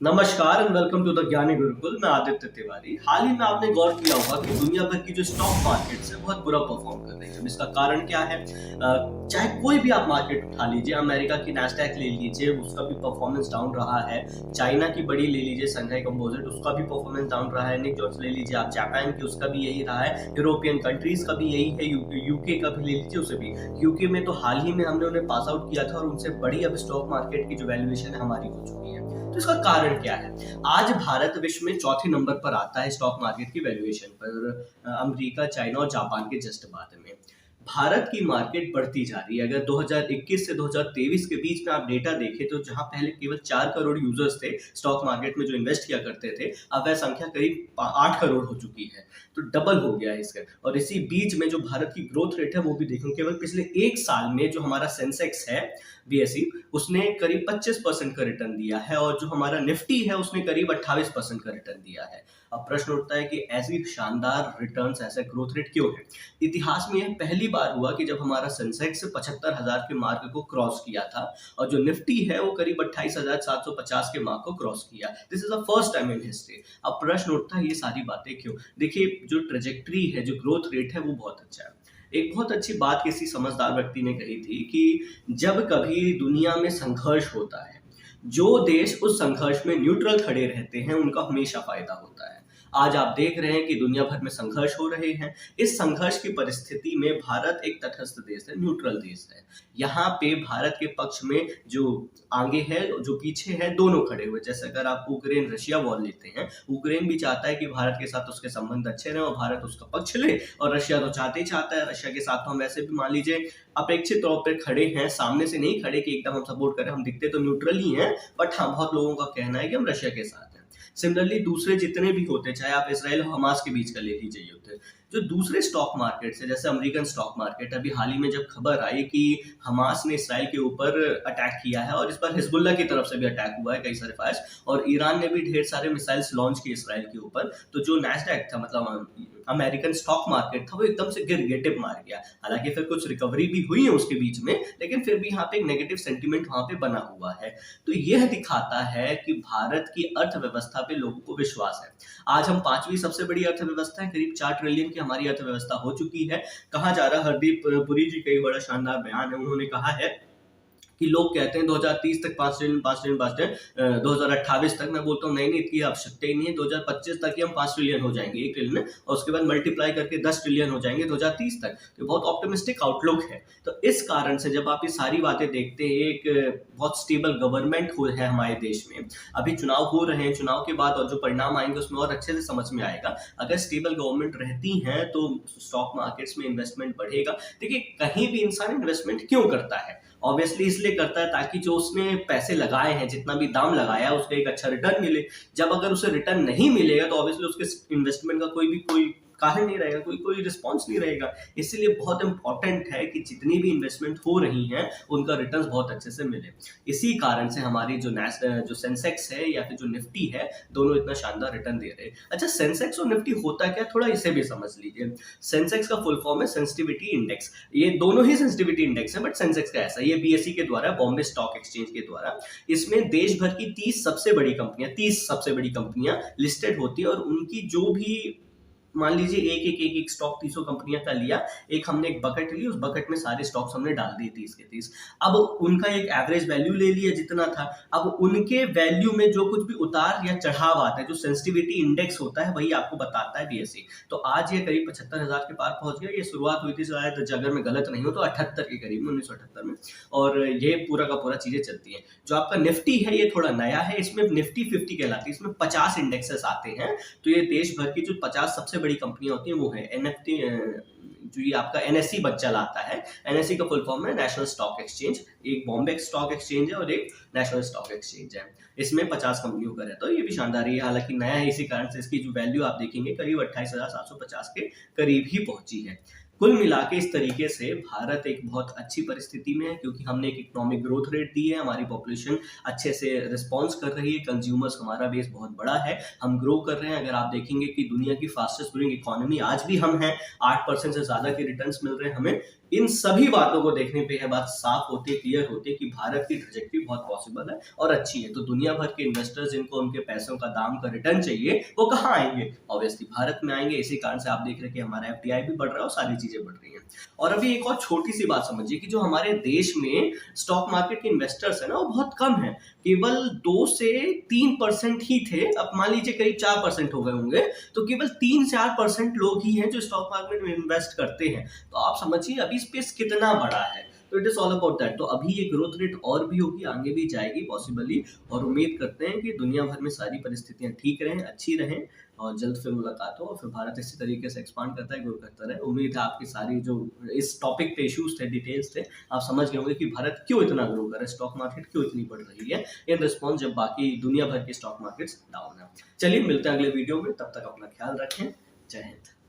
नमस्कार and welcome to the ज्ञानी गुरुकुल। मैं आदित्य तिवारी। हाल ही में आपने गौर किया होगा कि दुनिया भर की जो स्टॉक मार्केट्स है बहुत बुरा परफॉर्म कर रही है। इसका कारण क्या है? चाहे कोई भी आप मार्केट उठा लीजिए, अमेरिका की नैस्डैक ले लीजिए, उसका भी परफॉर्मेंस डाउन रहा है। चाइना की बड़ी ले लीजिए संघाई कंपोजिट, उसका भी परफॉर्मेंस डाउन रहा है। निक जॉन्स ले लीजिए आप, जापान की, उसका भी यही रहा है। यूरोपियन कंट्रीज का भी यही है, यूके का भी ले लीजिए, उसे भी। यूके में तो हाल ही में हमने उन्हें पास आउट किया था और उनसे बड़ी अब स्टॉक मार्केट की जो वैल्यूएशन है हमारी हो चुकी है। तो इसका कारण क्या है? आज भारत विश्व में चौथे नंबर पर आता है स्टॉक मार्केट की वैल्यूएशन पर, अमेरिका, चाइना और जापान के जस्ट बाद में। भारत की मार्केट बढ़ती जा रही है। अगर 2021 से 2023 के बीच में आप डेटा देखें तो जहां पहले केवल 4 करोड़ यूजर्स थे स्टॉक मार्केट में जो इन्वेस्ट किया करते थे, अब वह संख्या करीब 8 करोड़ हो चुकी है। तो डबल हो गया है इसका। और इसी बीच में जो भारत की ग्रोथ रेट है वो भी देखो, केवल पिछले एक साल में जो हमारा सेंसेक्स है बीएसई, उसने करीब 25% का रिटर्न दिया है और जो हमारा निफ्टी है उसने करीब 28% का रिटर्न दिया है। अब प्रश्न उठता है कि ऐसी शानदार रिटर्न्स, ऐसा ग्रोथ रेट क्यों है? इतिहास में यह पहली बार हुआ कि जब हमारा सेंसेक्स 75,000 के मार्क को क्रॉस किया था और जो निफ्टी है वो करीब 28,750 के मार्क को क्रॉस किया। This is the first time in history. अब प्रश्न उठता है ये सारी बातें क्यों? देखिए, जो ट्रेजेक्ट्री है, जो ग्रोथ रेट है वो बहुत अच्छा है। एक बहुत अच्छी बात किसी समझदार व्यक्ति ने कही थी कि जब कभी दुनिया में संघर्ष होता है, जो देश उस संघर्ष में न्यूट्रल खड़े रहते हैं उनका हमेशा फायदा होता है। आज आप देख रहे हैं कि दुनिया भर में संघर्ष हो रहे हैं। इस संघर्ष की परिस्थिति में भारत एक तटस्थ देश है, न्यूट्रल देश है। यहाँ पे भारत के पक्ष में जो आगे है, जो पीछे है, दोनों खड़े हुए। जैसे अगर आप यूक्रेन रशिया वॉर लेते हैं, यूक्रेन भी चाहता है कि भारत के साथ उसके संबंध अच्छे रहे और भारत उसका पक्ष ले, और रशिया तो चाहते ही चाहता है। रशिया के साथ तो हम वैसे भी मान लीजिए अपेक्षित तौर पर खड़े हैं, सामने से नहीं खड़े कि एकदम हम सपोर्ट करें, हम दिखते तो न्यूट्रल ही हैं, बट हाँ, बहुत लोगों का कहना है कि हम रशिया के साथ हैं। सिमिलरली दूसरे जितने भी होते, चाहे आप इसराइल और हमास के बीच का ले लीजिए युद्ध, जो दूसरे स्टॉक मार्केट है जैसे अमेरिकन स्टॉक मार्केट, अभी हाल ही में जब खबर आई कि हमास ने इसराइल के ऊपर अटैक किया है और इस पर हिजबुल्लाह की तरफ से भी अटैक हुआ है, कई सारे फायर्स, और ईरान ने भी ढेर सारे मिसाइल्स लॉन्च किए इसराइल के ऊपर, तो जो नैस्डैक था, मतलब अमेरिकन स्टॉक मार्केट था, वो एकदम से गिर टिप मार गया। हालांकि फिर कुछ रिकवरी भी हुई है उसके बीच में, लेकिन फिर भी यहाँ पे एक नेगेटिव सेंटीमेंट वहां पे बना हुआ है। तो यह दिखाता है कि भारत की अर्थव्यवस्था पे लोगों को विश्वास है। आज हम 5वीं सबसे बड़ी अर्थव्यवस्था है, करीब 4 ट्रिलियन की हमारी अर्थव्यवस्था हो चुकी है। कहा जा रहा है, हरदीप पुरी जी का एक बड़ा शानदार बयान है, उन्होंने कहा है कि लोग कहते हैं 2030 तक 5 ट्रिलियन 5 ट्रिलियन 5 ट्रिलियन, 2028 तक। मैं बोलता हूँ नहीं, इतनी आवश्यकता ही नहीं है। 2025 तक ही हम 5 ट्रिलियन हो जाएंगे, 1 ट्रिलियन, और उसके बाद मल्टीप्लाई करके 10 ट्रिलियन हो जाएंगे 2030 तक। तो बहुत ऑप्टिमिस्टिक आउटलुक है। तो इस कारण से जब आप ये सारी बातें देखते हैं, एक बहुत स्टेबल गवर्नमेंट है हमारे देश में, अभी चुनाव हो रहे हैं, चुनाव के बाद और जो परिणाम आएंगे उसमें और अच्छे से समझ में आएगा। अगर स्टेबल गवर्नमेंट रहती है तो स्टॉक मार्केट्स में इन्वेस्टमेंट बढ़ेगा। देखिए, कहीं भी इंसान इन्वेस्टमेंट क्यों करता है? ऑब्वियसली इसलिए करता है ताकि जो उसने पैसे लगाए हैं, जितना भी दाम लगाया है, उसका एक अच्छा रिटर्न मिले। जब अगर उसे रिटर्न नहीं मिलेगा तो ऑब्वियसली उसके इन्वेस्टमेंट का कोई कारण नहीं रहेगा, कोई रिस्पॉन्स नहीं रहेगा। इसीलिए बहुत इंपॉर्टेंट है कि जितनी भी इन्वेस्टमेंट हो रही हैं उनका रिटर्न बहुत अच्छे से मिले। इसी कारण से हमारी जो सेंसेक्स है या फिर जो निफ्टी है, दोनों इतना शानदार रिटर्न दे रहे हैं। अच्छा, सेंसेक्स और निफ्टी होता क्या, थोड़ा इसे भी समझ लीजिए। सेंसेक्स का फुल फॉर्म है सेंसिटिविटी इंडेक्स। ये दोनों ही सेंसिटिविटी इंडेक्स है, बट सेंसेक्स का ऐसा, ये बीएसई के द्वारा, बॉम्बे स्टॉक एक्सचेंज के द्वारा, इसमें देश भर की 30 सबसे बड़ी कंपनियां लिस्टेड होती है और उनकी जो भी, मान लीजिए एक स्टॉक 300 कंपनियां का लिया, एक हमने एक बकेट ली, उस बकेट में सारे स्टॉक्स हमने डाल दिए 30 के 30। अब उनका एक एवरेज वैल्यू ले लिया जितना था। अब उनके वैल्यू में जो कुछ भी उतार या चढ़ाव आता है, जो सेंसिटिविटी इंडेक्स होता है, वही आपको बताता है बीएसई। तो आज ये करीब 75,000 के पार पहुंच गया। ये शुरुआत हुई थी शायद, अगर मैं गलत नहीं हूं तो 78 के करीब में, 1978 में, और ये पूरा का पूरा चीजें चलती है। जो आपका निफ्टी है ये थोड़ा नया है, इसमें निफ्टी 50 कहलाती है, इसमें 50 इंडेक्सेस आते हैं। तो ये देश भर की जो 50 सबसे बड़ी कंपनियां होती हैं वो है एनएफटी, जो ये आपका एनएससी बच्चा लाता है। एनएससी का फुल फॉर्म है नेशनल स्टॉक एक्सचेंज। एक बॉम्बे स्टॉक एक्सचेंज है और एक नेशनल स्टॉक एक्सचेंज है। इसमें 50 कंपनियों का रहता है। ये भी शानदार है, हालांकि नया है, इसी कारण से इसकी जो वैल्यू आप देखेंगे करीब 28,750 के करीब ही पहुंची है। कुल मिला के इस तरीके से भारत एक बहुत अच्छी परिस्थिति में है, क्योंकि हमने एक इकोनॉमिक ग्रोथ रेट दी है, हमारी पॉपुलेशन अच्छे से रिस्पॉन्स कर रही है, कंज्यूमर्स, हमारा बेस बहुत बड़ा है, हम ग्रो कर रहे हैं। अगर आप देखेंगे कि दुनिया की फास्टेस्ट ग्रोइंग इकोनॉमी आज भी हम हैं, 8% से ज्यादा के रिटर्न्स मिल रहे हैं हमें। इन सभी बातों को देखने पे यह बात साफ होती है, क्लियर होती है कि भारत की ट्रेजेक्टरी बहुत पॉसिबल है और अच्छी है। तो दुनिया भर के इन्वेस्टर्स जिनको उनके पैसों का दाम का रिटर्न चाहिए वो कहाँ आएंगे? ऑब्वियसली भारत में आएंगे। इसी कारण से आप देख रहे हैं कि हमारा एफडीआई भी बढ़ रहा है और सारी चीजें बढ़ रही हैं। और अभी एक और छोटी सी बात समझिए कि जो हमारे देश में स्टॉक मार्केट के इन्वेस्टर्स है ना वो बहुत कम है, केवल 2 से 3% ही थे। अब मान लीजिए करीब 4% हो गए होंगे, तो केवल 3 से 4% लोग ही हैं जो स्टॉक मार्केट में इन्वेस्ट करते हैं। तो आप समझिए अभी स्पेस कितना बड़ा है। तो it is all about that. तो अभी ये ग्रोथ रेट और भी होगी, आगे भी जाएगी पॉसिबली, और उम्मीद करते हैं कि दुनिया भर में सारी परिस्थितियां ठीक रहें, अच्छी रहें, और जल्द फिर मुलाकात हो और फिर भारत इसी तरीके से एक्सपांड करता है, ग्रो करता रहे। उम्मीद है आपकी सारी जो इस टॉपिक पे इश्यूज थे, डिटेल्स थे, आप समझ गए होंगे कि भारत क्यों इतना ग्रो कर रहा है, स्टॉक मार्केट क्यों इतनी बढ़ रही है इन रिस्पॉन्स जब बाकी दुनिया भर के स्टॉक मार्केट्स डाउन है। चलिए मिलते हैं अगले वीडियो में, तब तक अपना ख्याल रखें। जय हिंद।